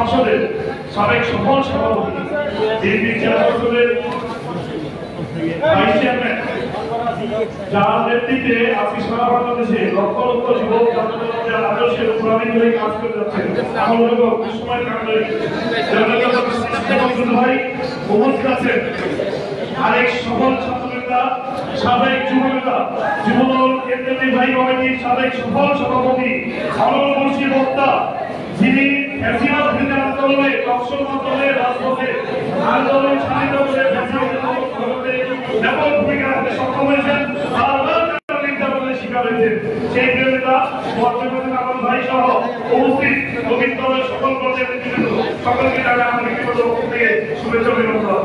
সংসদের সাবেক সফল সভাপতি বিএনপি চেয়ারপারসনের ভাইস চেয়ারম্যান, যার নেতৃত্বে আজকে সারা বাংলাদেশে লক্ষ লক্ষ যুবক যার আদর্শের অনুগামী হয়ে কাজ করে যাচ্ছেন। আমার লোক সময় কারণে ভাই উপস্থিত আছেন আরেক সফল ছাত্রনেতা, সাবেক যুবনেতা, যুবদল কেন্দ্রীয় নির্বাহী কমিটির সাবেক সফল সভাপতি আমল মুর্শিদ বক্তা, যিনি ফ্যাসিবাদ বিরোধী আন্দোলনে তৎসম আন্দোলনে রাজপথে আন্দোলন চালিত করে ব্যাপক ভূমিকা রাখতে সক্ষম হয়েছেন, নির্যাতনের শিকার হয়েছেন। সেই নেতা আমল ভাই সহ উপস্থিত গোবিন্দলের সকল পর্যায়ের নেতৃবৃন্দ সকলকে তারা আমার ব্যক্তিগত পক্ষ থেকে শুভেচ্ছা অভিনন্দন।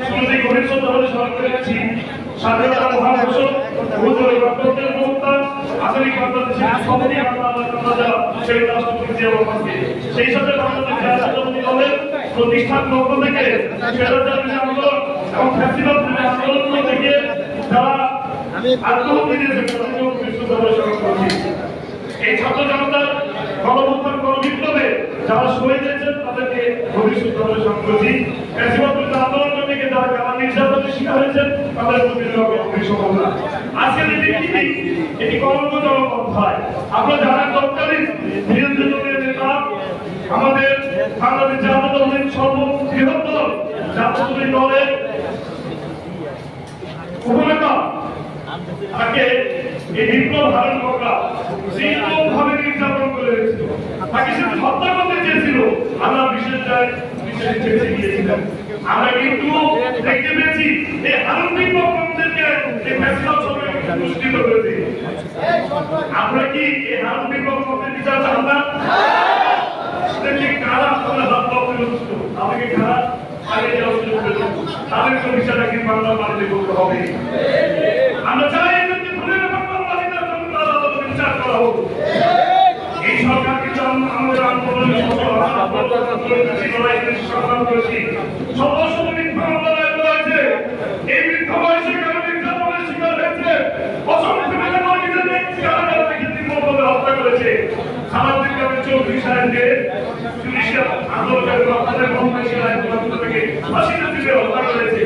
শুরুতে গভীর শ্রদ্ধা বলে স্মরণ করে যাচ্ছি স্বাধীনতা মহাঘোষক গণতন্ত্রের প্রবক্তা আধুনিক বাংলাদেশের সভাপতি সেই রাষ্ট্রপতি জিয়া রহমানকে, সেই সাথে বাংলাদেশ জাতীয়তাবাদী দলের প্রতিষ্ঠান লক্ষ্য থেকে স্বৈরাচারী আন্দোলন এবং ফ্যাসিবাদ বিরোধী আন্দোলন থেকে যারা আত্মহত্যা দিয়েছেন এই ছাত্র জনতার গণঅভ্যুত্থান গণবিপ্লবে যারা শহীদ হয়েছেন তাদেরকে গভীর শ্রদ্ধা বলে স্মরণ করছি। ফ্যাসিবাদ বিরোধী আন্দোলন থেকে যারা কারা নির্যাতনের শিকার হয়েছেন তাদের প্রতি গভীর শ্রদ্ধা। আজকের এই পৃথিবী এটি কর্মজনক অধ্যায়। আমরা যারা তৎকালীন বিরোধী দলের নেতা, আমাদের বাংলাদেশ জাতীয়তাবাদী সর্ববৃহৎ দল জাতীয়তাবাদী দলের উপনেতা তাকে এই বিপ্লব ধারণ করা ভাবে নির্যাতন করে হয়েছিল, তাকে সে হত্যা করতে চেয়েছিল। আমরা বিশেষ গিয়েছিলাম, আমরা কিন্তু দেখতে পেয়েছি এই আনন্দিক বক্তব্যদেরকে পুরস্কৃত করেছি। আমরা কি এই আনন্দিক বক্তব্যের বিচার চান না? কারা আপনার হাত বক্তব্য আমাকে কারা আগে যাওয়ার সুযোগ পেল, তাদের তো বিচারটা কি বাংলা বাড়িতে করতে হবে। আমরা চাই এই সরকার কিন্তু আমাদের আন্দোলনের সংগ্রাম করেছি। এই বৃদ্ধ বয়সে কেন নির্যাতনের শিকার হয়েছে, হত্যা করেছে। সামাজিক চৌধুরী সাহেবকে পুলিশের আন্দোলনের থেকে ফাঁসিতে দিতে হত্যা করেছে।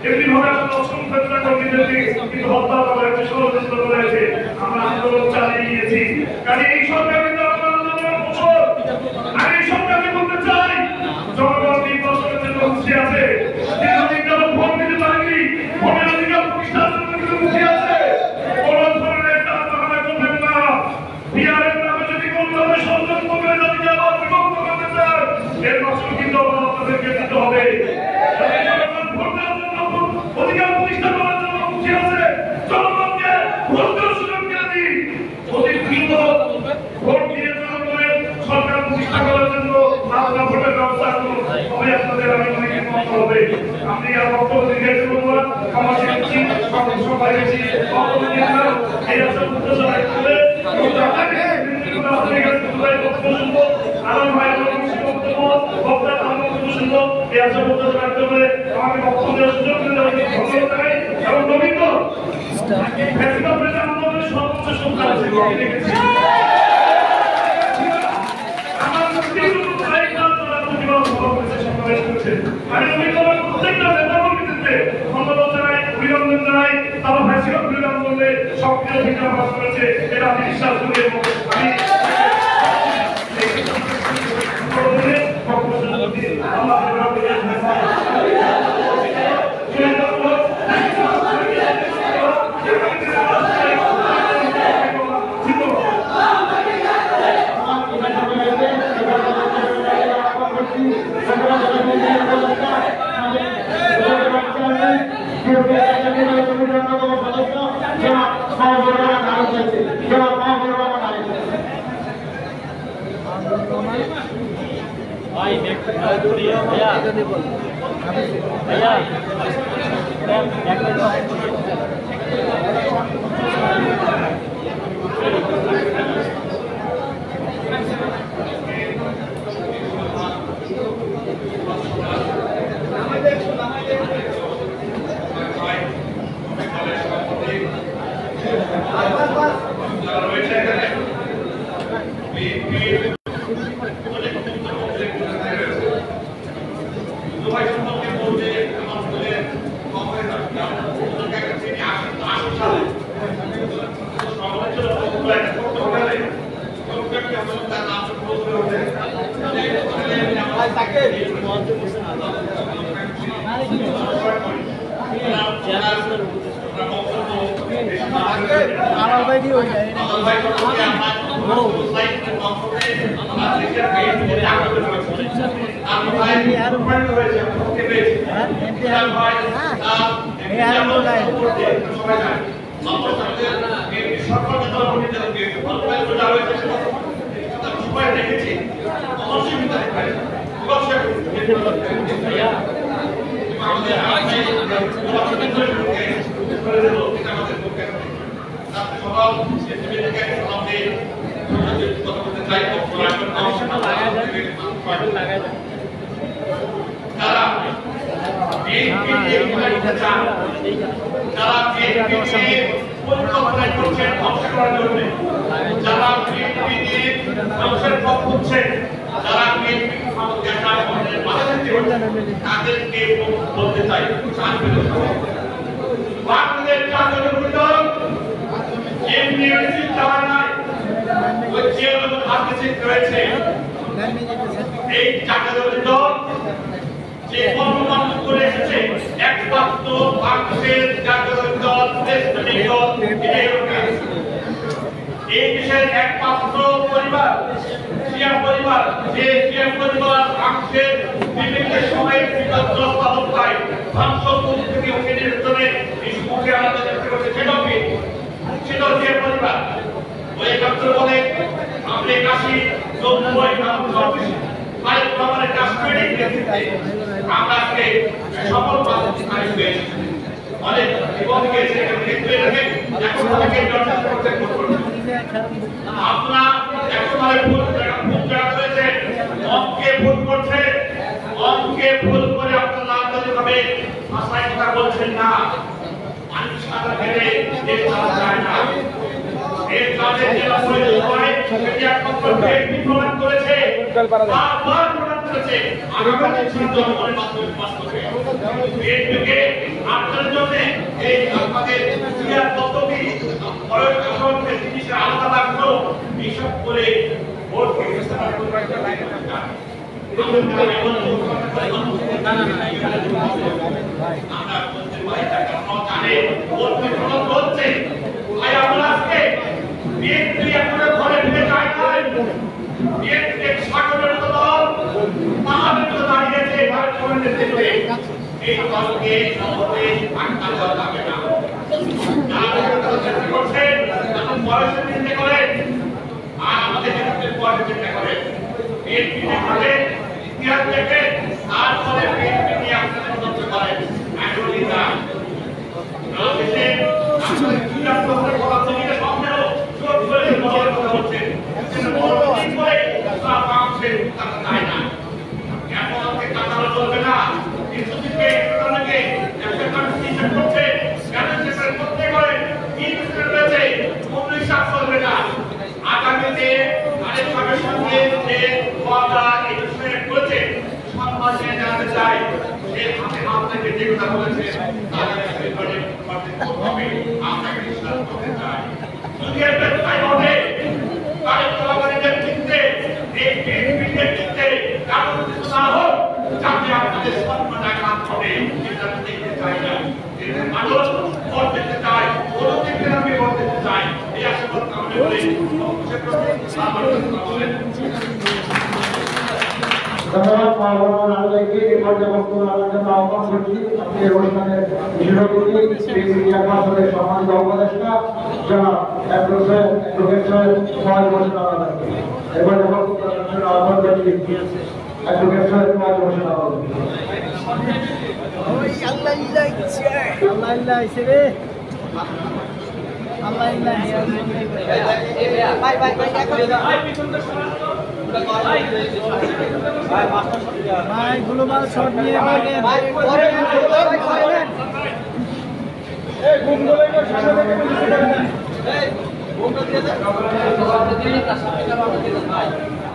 এমনি ভাবে অসংখ্য কর্মীদেরকে কিন্তু হত্যা করা হয়েছে, ষড়যন্ত্র করা হয়েছে। আমরা আন্দোলন চালিয়ে গিয়েছি। কারণ এই সরকার কিন্তু আমরা আন্দোলনের বছর আর এই সরকারকে বলতে চাই জনগণ নির্বাচনের জন্য মুখে আছে, দীর্ঘদিন যাবত ভোট দিতে পারেনি, ভোটের অধিকার প্রতিষ্ঠার জন্য কিন্তু মুখে আছে। কোন ধরনের টাকা করবেন না। বিহারের নামে যদি কোনভাবে ষড়যন্ত্র করে জাতিকে আবার বিভক্ত করতে চান, এর মাসুল কিন্তু আপনাদেরকে দিতে হবে। অধিকার প্রতিষ্ঠা করার জন্য মুখে আছে, জনগণকে ভোট দেওয়ার সুযোগ করে দিন। অতি দ্রুত ভোট দিয়ে জনগণের সরকার প্রতিষ্ঠা করার জন্য আপনারা ভোটের ব্যবস্থা করুন, তবে আপনাদের আমি অনেকে মত হবে। আপনি আর বক্তব্য দীর্ঘায়িত করবো না, ক্ষমা চেয়েছি, সবাই বেশি বক্তব্য দিয়েছিলাম। এই আছে উদ্দেশ্য করে আলম ভাই বক্তব্য বক্তা শুনব, এই আছে উদ্দেশ্য রাখতে হবে। আমাকে বক্তব্য দেওয়ার সুযোগ করে দেওয়া ধন্যবাদ জানাই। এবং রবীন্দ্র আন্দোলনের সর্বোচ্চ সংখ্যা আছে আমি রবীন্দ্র প্রত্যেকটা নেতা কর্মীদেরকে ধন্যবাদ জানাই, অভিনন্দন জানাই। তারা ফ্যাসিবাদ বিরোধী আন্দোলনে সক্রিয় ভূমিকা পালন করেছে, এটা আমি বিশ্বাস করি।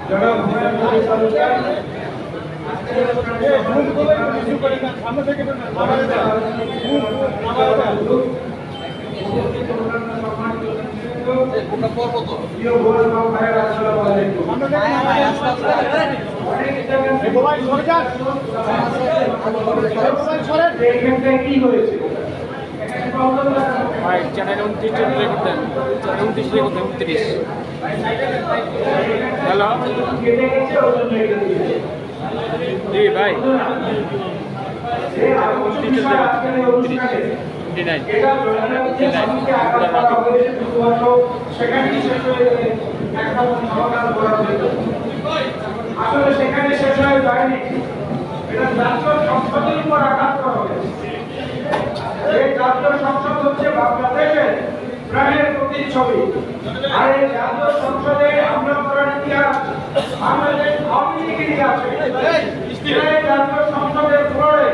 জনাব হুমায়ুন কবির তালুকদার কি হয়েছে ভাই চ্যানেল 29 রে করতেন চ্যানেল 29 রে করতেন 29 হ্যালো জি ভাই আসলে সেখানে শেষ হয়ে যায়নি, এটা জাতীয় সংসদের উপর আঘাত করা হয়েছে। এই জাতীয় সংসদ হচ্ছে বাংলাদেশের প্রাণের প্রতিচ্ছবি। আর এই জাতীয় সংসদে আমরা করার ইতিহাস বাংলাদেশ আওয়ামী লীগের ইতিহাসে। এই জাতীয় সংসদের ফ্লোরে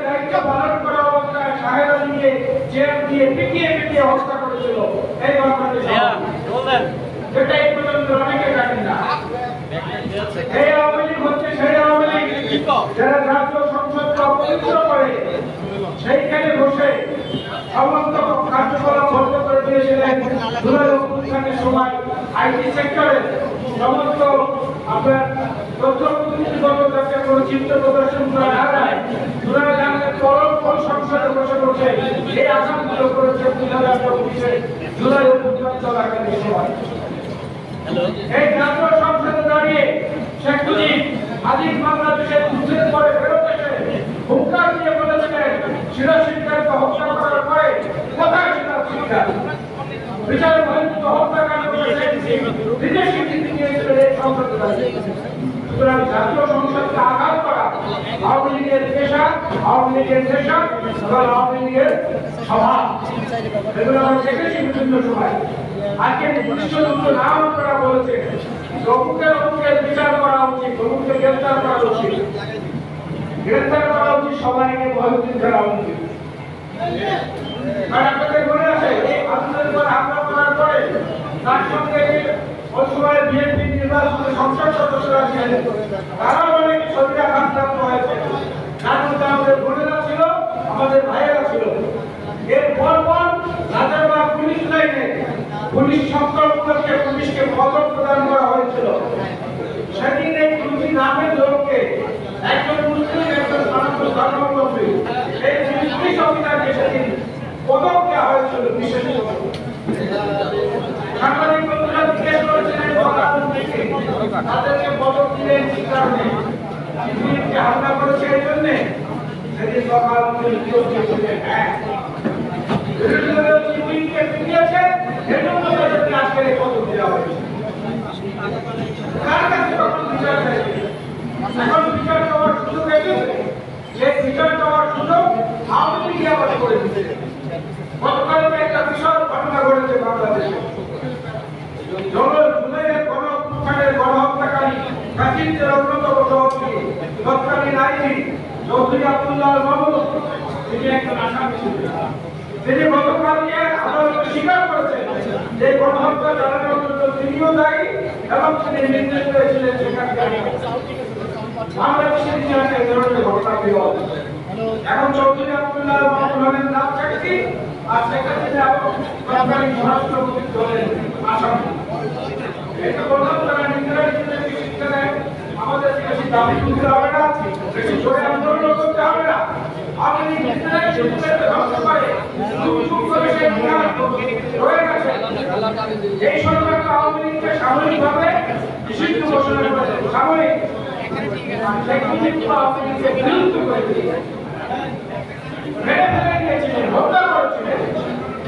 দায়িত্ব পালন করা অবস্থায় শাহেদ আলীকে জেল দিয়ে পিটিয়ে হত্যা করেছিল এই বাংলাদেশ। যেটা এই পর্যন্ত অনেকে জানেন না। এই আওয়ামী লীগ হচ্ছে সেই আওয়ামী লীগ যারা জাতীয় সংসদকে অপবিত্র করে সেইখানে বসে সমস্ত কার্যকলাপ বন্ধ করে দিয়েছিলেন। জুলাই অভ্যুত্থানের সময় আইটি সেক্টরে সমস্ত আপনার তথ্য প্রযুক্তিগত যাতে কোনো চিত্র প্রদর্শন করা না যায়, জুলাই জাহাঙ্গীর কোন সংসদে বসে বসে এই আসামগুলো করেছে 2024-এ জুলাই অভ্যুত্থান চলাকালীন সময়। এই জাতীয় সংসদে দাঁড়িয়ে শেখ মুজিব স্বাধীন বাংলাদেশের যুদ্ধের পরে ফেরত এসে হুঙ্কার দিয়ে বলেছিলেন সিরাজ শিকদারকে হত্যা করার পরে কোথায় সিরাজ শিকদার? বিচার বহির্ভূত হত্যাকাণ্ড করেছেন বিদেশি নীতি নিয়েছিলেন এই সংসদে দাঁড়িয়ে। সুতরাং জাতীয় সংসদকে আঘাত করা আওয়ামী লীগের পেশা, আওয়ামী লীগের দেশা এবং আওয়ামী লীগের স্বভাব, এগুলো আমরা দেখেছি বিভিন্ন সময়। আজকে নির্দিষ্ট নাম আপনারা বলেছেন অমুকের বিচার করা উচিত, অমুককে গ্রেফতার করা উচিত, গ্রেফতার করা উচিত, সবাইকে ভয়ভীতি করা উচিত। আপনাদের মনে আছে এই আন্দোলনের পর হামলা করার পরে তার সঙ্গে ওই সময় বিএনপি নির্বাচনে সংসদ সদস্যরা ছিলেন, তারা অনেক শরীরে আঘাতপ্রাপ্ত হয়েছে। তার মধ্যে আমাদের বোনেরা ছিল, আমাদের ভাইয়েরা ছিল। এর পর রাজারবাগ পুলিশ লাইনে পুলিশ সংকল্পকে পুলিশকে পদক প্রদান করা হয়েছিল। সেদিন এই দুটি নামের লোককে, একজন মুসলিম একজন ধর্মাবলম্বী, এই পুলিশ অফিসারকে সেদিন পদক দেওয়া হয়েছিল বিশেষ সাংবাদিক বন্ধুরা জিজ্ঞেস করেছিলেন তাদেরকে পদক দিলেন কি কারণে? পুলিশকে হামলা করেছে এই জন্যে? সেদিন সকাল হ্যাঁ পুলিশকে পিটিয়েছে এজন্য তাদেরকে আজকে পদক দেওয়া হয়েছে। কার কাছে তখন বিচার চাইছে? এখন বিচার পাওয়ার সুযোগ এসেছে, যে বিচার পাওয়ার সুযোগ আওয়ামী লীগ আবার করে দিচ্ছে। গতকালকে একটা বিশাল ঘটনা ঘটেছে বাংলাদেশে। জুলাইয়ের গণহত্যাকারী কাশিমদের অন্যতম সহযোগী তৎকালীন আইজি চৌধুরী আব্দুল্লাহ মাহমুদ, তিনি একজন আসামি ছিলেন। তিনি গতকালকে আদালতে স্বীকার করেছেন যে গণহত্যা চালানোর জন্য তিনিও দায়ী এবং তিনি নির্দেশ করেছিলেন সেখানকার বাংলাদেশের ইতিহাসে এই ধরনের ঘটনা বিরল। এখন চৌধুরী আব্দুল্লাহ মাহমুদের নাম চাকরি আর সেখানে সরকারি স্বরাষ্ট্রমন্ত্রী দলের আসামি। এটা বললাম তারা নিজেরাই নিজেদেরকে শিক্ষা দেয়। আমাদের বেশি দাবি তুলতে হবে না, বেশি জোরে আন্দোলন করতে হবে না। আপনি নিজেরাই শিক্ষাকে ধ্বংস করে চুপ করে সেই রয়ে গেছে। এই সরকার আওয়ামী লীগকে সাময়িকভাবে নিষিদ্ধ ঘোষণা করেছে, সাময়িক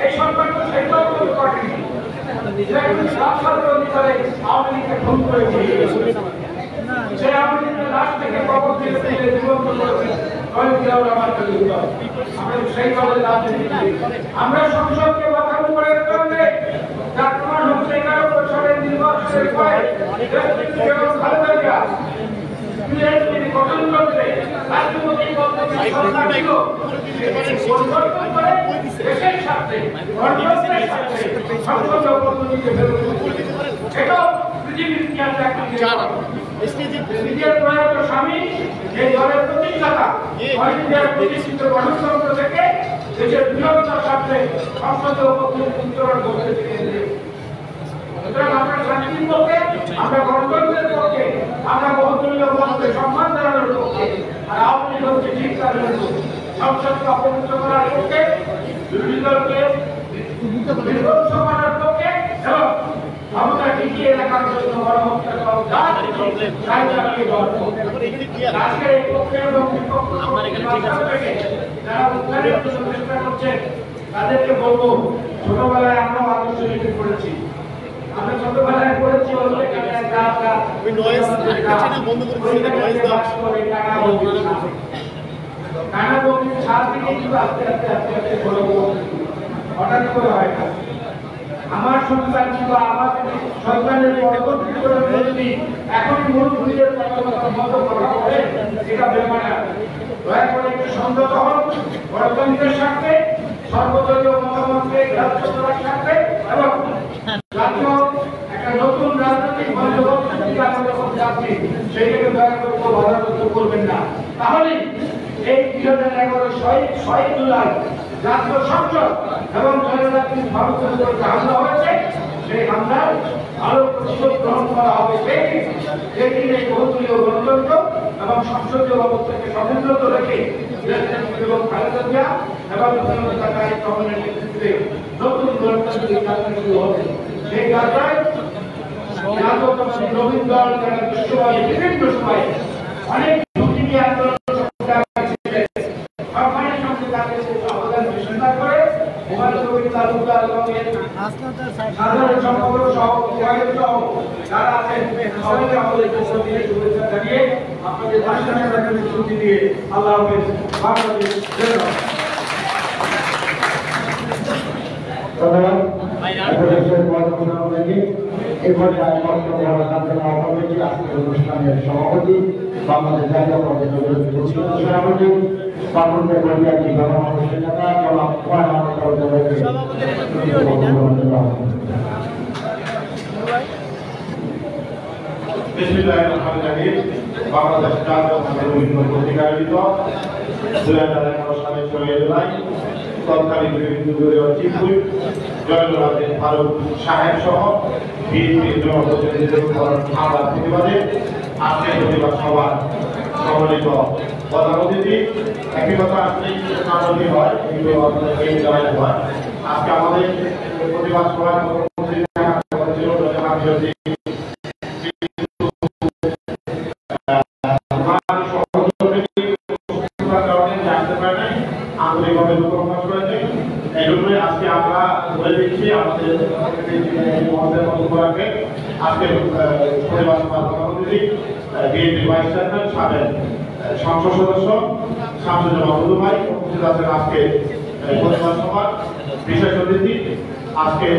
এই সরকার তো সেটাও করতে পারেনি। আওয়ামী লীগকে খুন করে সেই আওয়ামী লীগের লাশ থেকে কবর দিয়ে জীবন্ত করেছে আমরা সংসদকে বাধার উপরে কারণে যার প্রমাণ হচ্ছে 11 বছরের নির্বাচনের পরে গঠনতন্ত্রে রাষ্ট্রপতি সরকার ছিল পরিবর্তন করে দেশের স্বার্থে গণতন্ত্রের স্বার্থে সংসদীয় পদ্ধতিকে ফেরত এটাও পৃথিবীর ইতিহাসে নিজের প্রয়াত স্বামী এই দলের প্রতিষ্ঠাতা অহিংসার প্রতিষ্ঠিত গণতন্ত্র থেকে দেশের বৃহত্তর স্বার্থে সংসদে উত্তরণ করতে চেয়েছিলেন। সুতরাং আমরা শান্তির পক্ষে, আমরা গণতন্ত্রের পক্ষে, আমরা বহুদলীয় মতকে সম্মান জানানোর পক্ষে, আর আওয়ামী লীগ হচ্ছে ঠিক তার বিরুদ্ধ। সংসদকে অপবিত্র করার পক্ষে, বিরোধী দলকে বিধ্বংস করার পক্ষে এবং ক্ষমতা টিকিয়ে রাখার জন্য গণহত্যা আজকের এই পক্ষে এবং যারা উদ্ধারের জন্য চেষ্টা করছেন তাদেরকে বলবো, ছোটবেলায় আমরাও আদর্শ নীতি করেছি। আমরা ছোটবেলায় পড়েছি কানাবন্দির ছাদ থেকে কিন্তু আস্তে আস্তে আস্তে আস্তে হঠাৎ করে হয় না। আমার সন্তান কিংবা আমার সন্তানের পরবর্তী প্রজন্ম এখনই মুরব্বীদের মতো কথা বলে, এটা বেমানা। দয়া করে একটু সংযত হন, গণতন্ত্রের স্বার্থে, সর্বদলীয় মতামতকে গ্রাহ্য করার স্বার্থে এবং জাতীয় একটা নতুন রাজনৈতিক মঞ্চ যখন যাচ্ছি সেইটাকে দয়া করে বাধাগ্রস্ত করবেন না। তাহলে এই 2011 জুলাই জাতীয় সংসদ এবং জনজাতি ভারতের উপর হামলা হয়েছে, সেই হামলার আরো প্রতিশোধ গ্রহণ করা হবে। যেদিন এই বহুদলীয় গণতন্ত্র এবং সংসদীয় ব্যবস্থাকে সমুন্নত রেখে এবং খালেদা জিয়া এবং কমিউনিটির নেতৃত্বে নতুন গণতান্ত্রিক যাত্রা শুরু হবে। সেই যাত্রায় জাতীয়তাবাদী নবীন দল যারা বিশ্ববাদী বিভিন্ন সময় অনেক ঝুঁকি আন্দোলন সাধারণ সম্পাদক সহ যারা আছেন সবাইকে আমাদের শুভেচ্ছা জানিয়ে আপনাদের ভাষণের ছুটি দিয়ে আল্লাহ হাফেজ। বাংলাদেশ অনুষ্ঠানের সভাপতি বাংলাদেশ জাতীয়তাবাদী সভাপতি পার্বত্য পরিবারী গণমানুষের নেতা জনাব বাংলাদেশ জাতীয়তাবাদী কর্তৃক আয়োজিত 2011 সালের 6 জুলাই তৎকালীন চিফ হুইপ জয়নুল ফারুক সাহেব সহ বিএনপির জনপ্রতিনিধিদের উপর হামলার প্রতিবাদে আজকের প্রতিবাদ সভার সম্মিলিত প্রধান অতিথি। একই কথা আসলে সামগ্রিক হয়, কিন্তু এই জায়গায় হয়। আজকে আমাদের প্রতিবাদ সভায় আন্তরিকভাবে দুঃখ প্রকাশ করেছে। এই জন্যই আজকে আমরা বলে দিচ্ছি আমাদের আজকে প্রতিবাদ সভার প্রধান অতিথি বিএনপি ভাইস চেয়ারম্যান সাবেক সংসদ সদস্য শামসুজ্জামান মধু ভাই উপস্থিত আছেন। আজকে প্রতিবাদ সভার বিশেষ অতিথি আজকে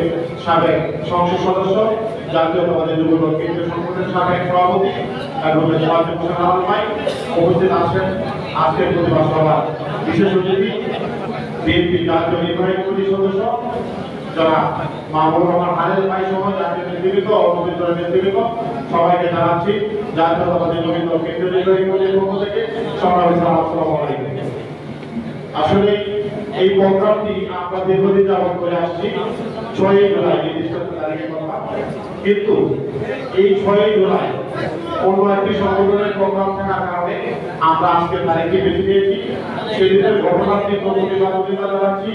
সাবেক সংসদ সদস্য জাতীয়তাবাদী যুবদল কেন্দ্রীয় সংসদের সাবেক সভাপতি ভাই উপস্থিত আছেন। আজকের প্রতিবাদ সভার বিশেষ অতিথি বিএনপি জাতীয় নির্বাহী কমিটির সদস্য যারা মাহবুবুর রহমান হালেদ ভাই সহ জাতীয় নেতৃবৃন্দ ও নবীন দলের নেতৃবৃন্দ সবাইকে জানাচ্ছি জাতীয়তাবাদী নবীন দল কেন্দ্রীয় নির্বাহী কমিটির পক্ষ থেকে সংগ্রামী সালাম। আসসালামু আলাইকুম। আসলে এই প্রোগ্রামটি আমরা দীর্ঘদিন যাবত করে আসছি 6 জুলাই নির্দিষ্ট তারিখের কথা, কিন্তু এই 6 জুলাই অন্য একটি সংগঠনের প্রোগ্রাম থাকার কারণে আমরা আজকে তারিখে বেছে নিয়েছি। সেদিনের ঘটনার তীব্র প্রতিবাদ জানাচ্ছি।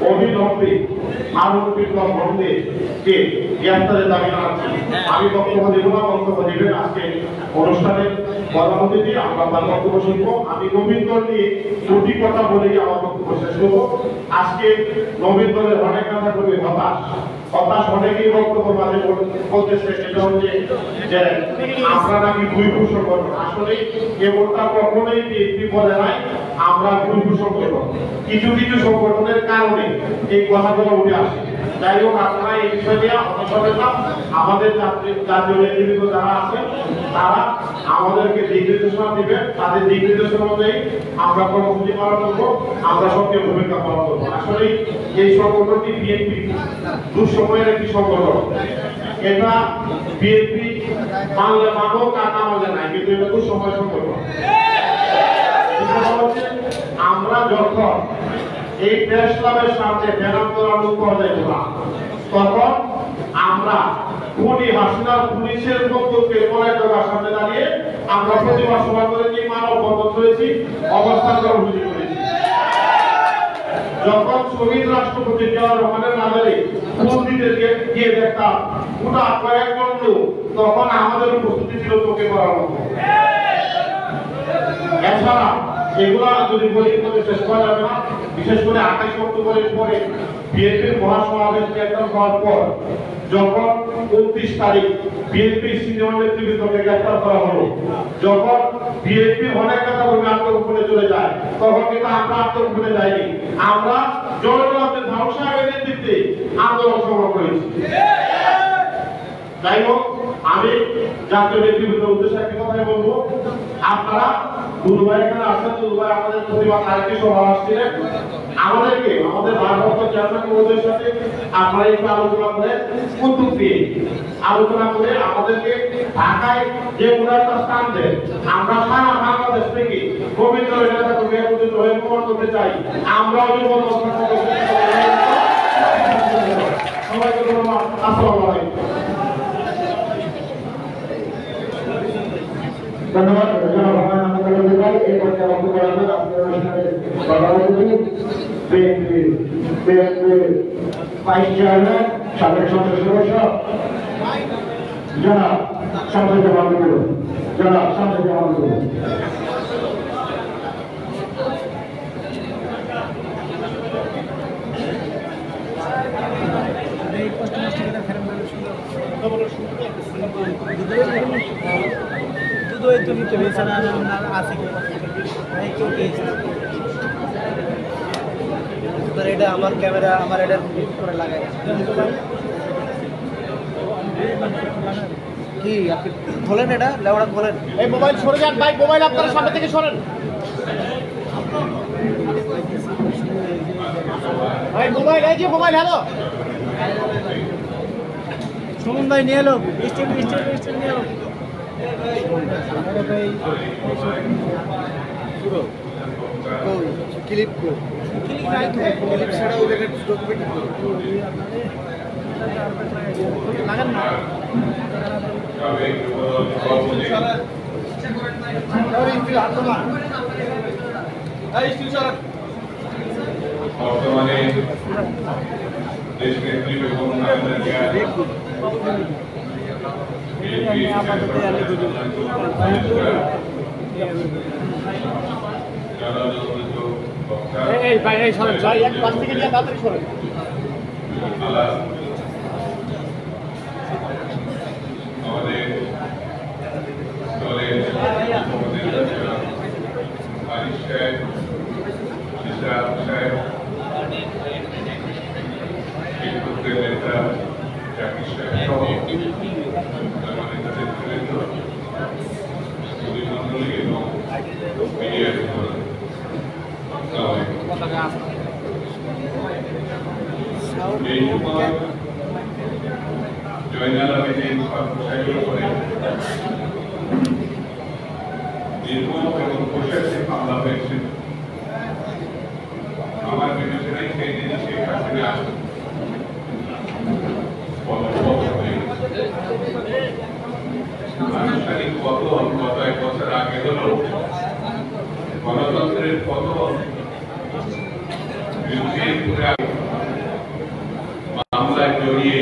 অবিলম্বে আরোপ বিপ্লব বন্ধেকে গ্রেফতারের দাবি জানাচ্ছি। আমি বক্তব্য দেব না, বক্তব্য দেবেন আজকে অনুষ্ঠানের প্রধান অতিথি। আমরা তার বক্তব্য শুনবো। আমি নবীন দল নিয়ে দুটি কথা বলেই আমার বক্তব্য শেষ করবো। আজকে নবীন দলের অনেক কথা বলবে হতাশ অনেকেই বক্তব্য মাঝে বলতেছে, সেটা হচ্ছে যে আমরা নাকি ভূমিভূষ করবো। আসলে কেবলটা কখনোই বিপদে নাই, আমরা ভূমিভূষ করবো। কিছু কিছু সংগঠনের কারণে এই কথাগুলো উঠে আসে। যাই হোক, আপনারা এই বিষয় নিয়ে আমাদের জাতীয় নেতৃবৃন্দ যারা আছেন তারা আমাদেরকে দিক নির্দেশনা দিবেন। তাদের দিক নির্দেশনা অনুযায়ী আমরা কর্মসূচি পালন করবো, আমরা সক্রিয় ভূমিকা পালন করবো। আসলে এই সংগঠনটি বিএনপি দুঃসময়ের একটি সংগঠন। এটা বিএনপি মানলে মানব আর না মানলে নাই, কিন্তু এটা খুব সময় সংগঠন। আমরা যখন এই প্রেস ক্লাবের সামনে ব্যানার তোলানো পর্যায়ে না, তখন আমরা খুনি হাসিনার পুলিশের বন্দুকের মনে করার সামনে দাঁড়িয়ে আমরা প্রতিবাদ সভা করেছি, মানববন্ধন করেছি, অবস্থান কর্মসূচি করেছি। যখন শহীদ রাষ্ট্রপতি জিয়াউর রহমানের নামে ফুল দিতে গিয়ে দেখতাম গোটা কয়েকজন লোক, তখন আমাদের উপস্থিতি ছিল চোখে পড়ার মতো। এছাড়া এগুলা যদি বলি শেষ করা যাবে না। বিশেষ করে 28 অক্টোবরের পরে বিএনপির মহাসমাবেশ গ্রেপ্তার হওয়ার পর যখন 29 তারিখ বিএনপি সিনিয়র নেতৃবৃন্দকে গ্রেপ্তার করা হলো, যখন বিএনপির অনেক নেতা কর্মী আত্মগোপনে চলে যায়, তখন কিন্তু আমরা আত্মগোপনে যাইনি। আমরা জনগণের ধারণ সাহেবের নেতৃত্বে আন্দোলন সংগ্রাম করেছি। যাই হোক, আমি জাতীয় নেতৃবৃন্দের উদ্দেশ্যে একটি কথাই বলবো, আপনারা দুর্ভাই এখানে আসেন। দুর্ভাই আমাদের প্রতিবাদ আরেকটি সভা আসছিলেন, আমাদেরকে আমাদের ভারপ্রাপ্ত চেয়ারম্যান মহোদয়ের সাথে আপনারা একটু আলোচনা করে উদ্যোগ দিয়ে আলোচনা করে আমাদেরকে ঢাকায় যে উদারতা স্থান দেন, আমরা সারা বাংলাদেশ থেকে গোবিন্দ নেতা কর্মী একত্রিত হয়ে প্রমাণ করতে চাই আমরাও জীবন সবাইকে ধন্যবাদ। আসসালামু আলাইকুম। ধন্যবাদ। এই পর্যায়ে বক্তব্য রাখবেন আপনার অনুষ্ঠানের সভাপতি বিএনপির ভাইস চেয়ারম্যান সাবেক সংসদ সদস্য জনাব শামসুজ্জামান গুরু। জনাব শামসুজ্জামান গুরু। এটা আমার ক্যামেরা আমার এটা করে লাগাই কি আপনি খোলেন, এটা লেওড়া খোলেন। এই মোবাইল সরে যান ভাই, মোবাইল আপনারা সামনে থেকে সরেন ভাই। মোবাইল, এই যে মোবাইল, হ্যালো সুমন ভাই নিয়ে এলো, স্টেপ নিয়ে এলো। ক্লিপ ছাড়া ওই জায়গায় ডকুমেন্ট লাগান না। বর্তমানে দেশ নেত্রী বেগম খালেদা জিয়া আমাদের দলের আরিফ সাহেব, ইসরাত সাহেব, শিক্ষকদের নেতা জাকির সাহেব সহ আমাদের তাদের নেতৃত্ব মন্ডলী এবং মিডিয়ার এই সময় জয়নাল আবেদিন সাহেবের উপরে নির্মম এবং প্রশাসনিক হামলা হয়েছিল। আমার বিবেচনায় সেই দিন শেখ হাসিনা আনুষ্ঠানিক পতন গত 1 বছর আগে হলো গণতন্ত্রের পতন মামলায় জড়িয়ে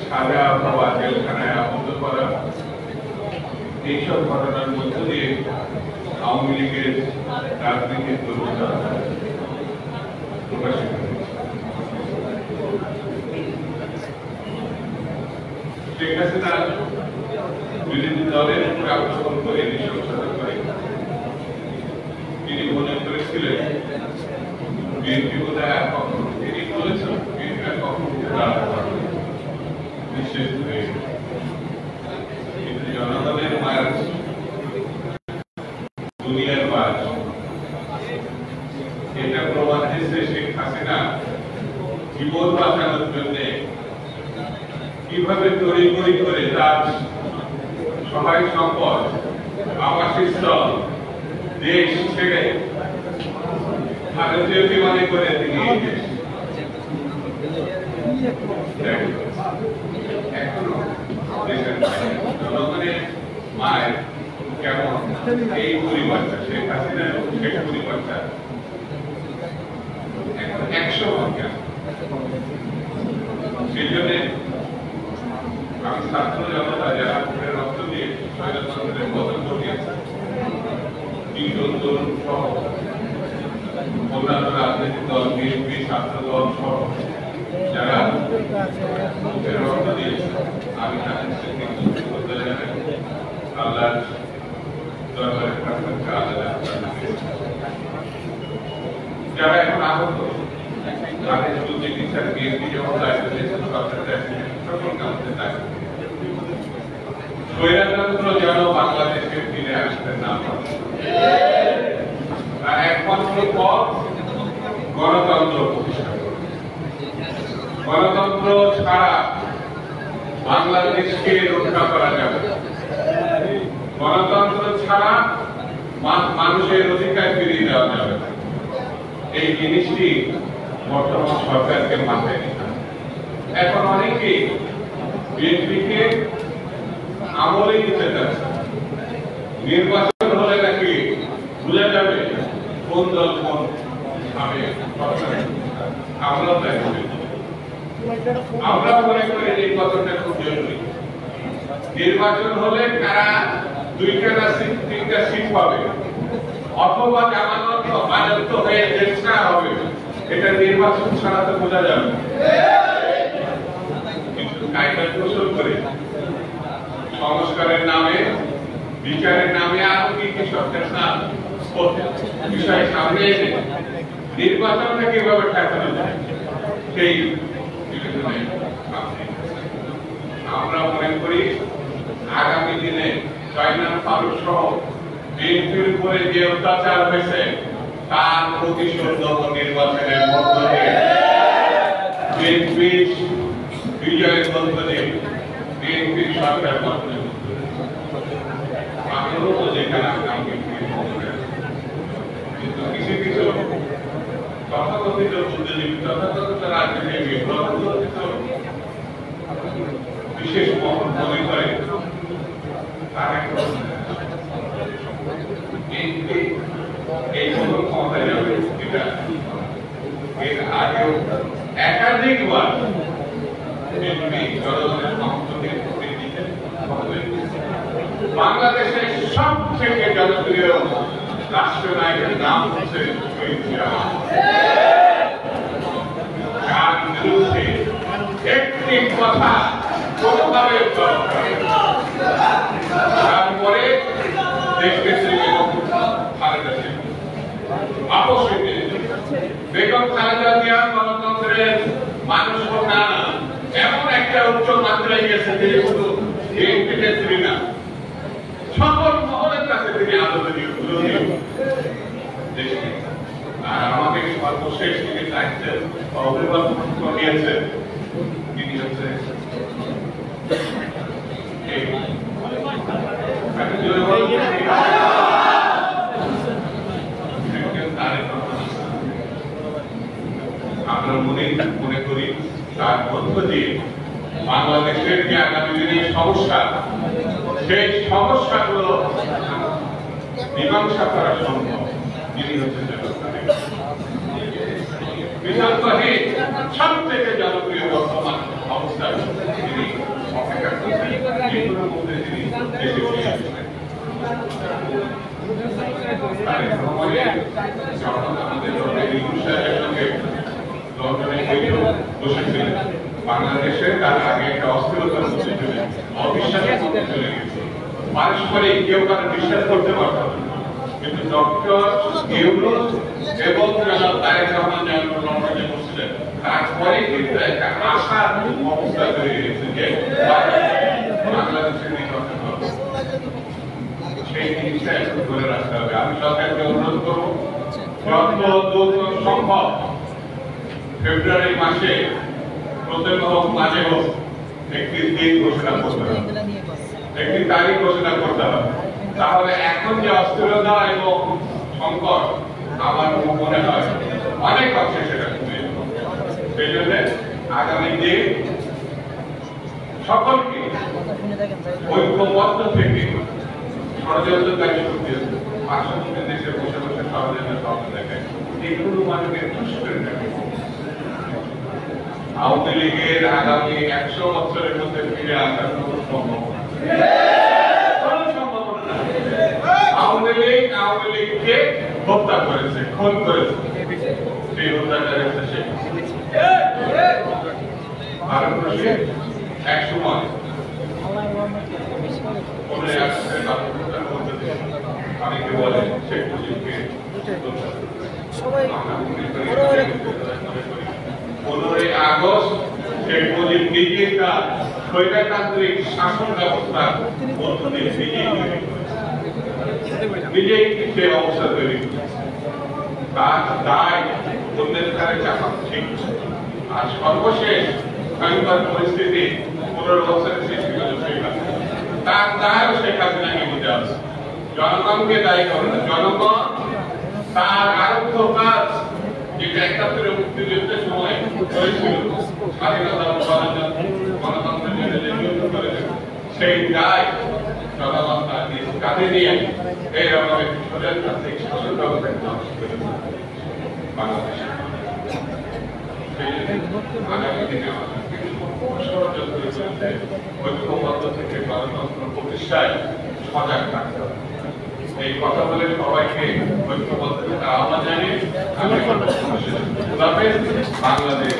সাজা পাওয়া, জেলখানায় আবদ্ধ করা, এইসব ঘটনার মধ্য দিয়ে আওয়ামী লীগের রাজনীতির দুর্বলতা প্রকাশিত হয়েছে। শেখ হাসিনা বিরোধী দলের উপরে আক্রমণ করে নৃশংসতা করে তিনি মনে করেছিলেন বিএনপি বোধহয় আর কখনো, তিনি বলেছেন বিএনপি আর কখনো নিঃশেষ হয়ে গেছে। কিন্তু জনগণের মার্চ, দুনিয়ার মার্চ, এটা প্রমাণ দিচ্ছে শেখ হাসিনা জীবন বাঁচানোর জন্য কিভাবে তড়িঘড়ি করে তার সহায় সম্পদ আবাসস্থল দেশ ছেড়ে ভারতীয় বিমানে করে তিনি এখনো দেশের জনগণের মায়ের কেমন এই পরিবারটা শেখ হাসিনার শেখ পরিবারটা এখন 100 ভাগ সেই জন্য আমি ছাত্র জনতা যারা রক্ত দিয়ে স্বৈরতন্ত্রের বদল ঘটিয়েছে তরুণ সহ অন্যান্য রাজনৈতিক দল বিএনপি ছাত্র দল সহ যারা রক্ত দিয়েছে আমি তাদের আল্লাহ দরবারের কাছে আলাদা যারা এখন আহত তাদের চিকিৎসার বিএনপি যেমন দায়িত্ব দিয়েছে সরকার দায়িত্ব সকলকে আমাদের দায়িত্ব স্বৈরতন্ত্র যেন বাংলাদেশে ফিরে আসতে না পারে আর একমাত্র পথ গণতন্ত্র প্রতিষ্ঠা করা। গণতন্ত্র ছাড়া বাংলাদেশকে রক্ষা করা যাবে না। গণতন্ত্র ছাড়া মানুষের অধিকার ফিরিয়ে দেওয়া যাবে না। এই জিনিসটি বর্তমান সরকারকে মাথায় নিতে হবে। এখন অনেকে বিএনপিকে আমলেই দিতে চাচ্ছে, নির্বাচন হলে নাকি বোঝা যাবে কোন দল কোন ভাবে আমরা মনে করি নির্বাচনটা খুব জরুরি। নির্বাচন হলে কারা 2টা না 3টা সিট পাবে অথবা জামানত বাজেয়াপ্ত হয়ে জেলসা হবে, এটা নির্বাচন ছাড়া তো বোঝা যাবে। কিন্তু কায়দা কৌশল করে সংস্কারের নামে বিচারের নামে আরো কি কি সরকার বিষয় সামনে এনে নির্বাচনটা কিভাবে ঠেকানো যায় সেই বিবেচনায় আমরা মনে করি আগামী দিনে জয়নাল ফারুক সহ বিএনপির উপরে যে অত্যাচার হয়েছে তার প্রতিশোধ নির্বাচনের মধ্য দিয়ে বিএনপির বিজয়ের মধ্য দিয়ে বিএনপির সরকার গঠনের যেখানে কিন্তু কিছু কিছু তথাকথিত বুদ্ধিজীবী তথাকথিত রাজনীতিবিদ বিশেষ মহল মনে করে তারা এই কোনো ক্ষমতায় যাবে এটা এর আগেও একাধিকবার জনগণের সমর্থনের বাংলাদেশের সব থেকে জনপ্রিয় রাষ্ট্রনায়কের নাম হচ্ছে যার বিরুদ্ধে একটি কথা কোনোভাবে তারপরে বেগম খালেদা জিয়া গণতন্ত্রের মানুষ না এমন একটা উচ্চ মাত্রায় গেছে যে শুধু বিএনপি নেত্রী না সকল মহলের কাছে তিনি আদরণীয় আর আমাকে সর্বশেষ তিনি দায়িত্বের অভিভাবক নিয়েছেন তিনি হচ্ছে আমরা মনে করি তার মধ্য দিয়ে বাংলাদেশের যে আগামী দিনের সমস্যা সেই সমস্যাগুলো মীমাংসা করা সম্ভব। যিনি হচ্ছেন বিতর্কহীন সব থেকে জনপ্রিয় বর্তমান অবস্থায় তিনি অপেক্ষা করছেন এগুলোর মধ্যে তিনি দেশে ফিরে আসবেন। বাংলাদেশে তার আগে একটা অস্থিরতার মধ্যে চলে অবিশ্বাসের মধ্যে চলে গেছে, পারস্পরিক কেউ কারো বিশ্বাস করতে পারত না। কিন্তু ডক্টর ইউনূস এবং তারেক রহমান লন্ডনে বসছিলেন, তারপরে কিন্তু একটা আশার অবস্থা তৈরি হয়েছে যে বাংলাদেশের নির্বাচন হবে। সেই জিনিসটা একটু ধরে রাখতে হবে। আমি সরকারকে অনুরোধ করবো যত দ্রুত সম্ভব ফেব্রুয়ারি মাসে প্রথম হোক মাঝে হোক একটি দিন ঘোষণা করতে হবে, একটি তারিখ ঘোষণা করতে হবে। তাহলে এখন যে অস্থিরতা এবং সংকট আমার মনে হয় অনেক অংশে সেটা কমে যাবে। সেই জন্য আগামী দিন সকলকে ঐক্যবদ্ধ থেকে ষড়যন্ত্রকারী শক্তি পার্শ্ববর্তী দেশে বসে বসে ষড়যন্ত্র স্বপ্ন দেখে এগুলো মানুষকে খুশ করে রাখে। আওয়ামী লীগের আগামী 100 বছরের মধ্যে ফিরে আসার কোনো সম্ভাবনা নেই। আওয়ামী লীগকে হত্যা করেছে, খুন করেছে, সেই হত্যাচারের শেষে ভারতবর্ষে এক সময় অনেকে বলে শেখ মুজিবকে 15 আগস্ট শেখ মুজিব নিজেই তার স্বৈরতান্ত্রিক শাসন ব্যবস্থার মধ্য দিয়ে নিজেই সে অবস্থা তৈরি তার দায় অন্যের ধারে চাপা ঠিক। আর সর্বশেষ ভয়ঙ্কর পরিস্থিতি 15 বছরের সৃষ্টি করেছে তার দায়ও শেখ হাসিনাকে নিতে হবে। জনগণকে দায়ী করে না, জনগণ তার আরব্ধ কাজ যেটা 71 মুক্তিযুদ্ধের সময় হয়েছিল, স্বাধীনতা গণতন্ত্রের জন্য যে যুদ্ধ করেছিল, সেই দায় জনগণ তার নিজ কাঁধে নিয়ে এইরকম একটি স্বৈরতান্ত্রিক শাসন ব্যবস্থা বাংলাদেশে। আগামী দিনে ঐক্যবদ্ধ থেকে গণতন্ত্র প্রতিষ্ঠায় সজাগ থাকতে হবে। এই কথা বলে সবাইকে ঐক্যবদ্ধ থাকার আহ্বান জানিয়ে আমি বাংলাদেশ